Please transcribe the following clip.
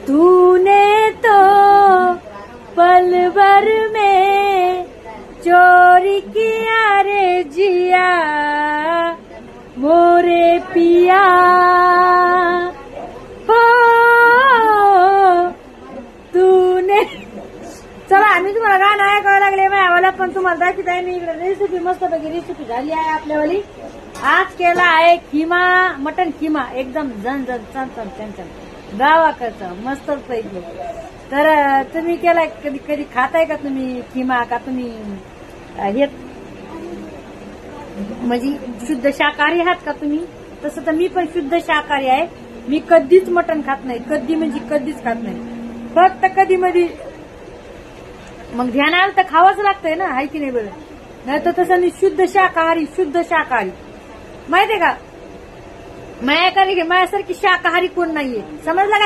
तूने तो पल भर में चोरी किया रे जिया मोरे पिया हो तूने। चला मी तुम्हाला गाणं ऐकावं लागले माझ्यावाला, पण तुम्हाला दाखवत आहे मी इकडे रेसिपी, मस्तपैकी रेसिपी झाली आहे आपल्यावाली। आज केला आहे खिमा, मटन खिमा, एकदम झणझण चणचण चणचण गावाकडचा मस्तच पैकी। तर तुम्ही केलाय कधी कधी खाताय का तुम्ही खिमा, का तुम्ही हे म्हणजे शुद्ध शाकाहारी आहात का तुम्ही? तसं तर मी पण शुद्ध शाकाहारी आहे, मी कधीच मटण खात नाही, कधी म्हणजे कधीच खात नाही, फक्त कधी मध्ये मग ध्यान आलं तर खावंच लागतंय ना, हाय की नाही बरं? नाही तर तसं मी शुद्ध शाकाहारी माहितीये का? माझ्यासारखी शाकाहारी कोण नाहीये, समजलं का?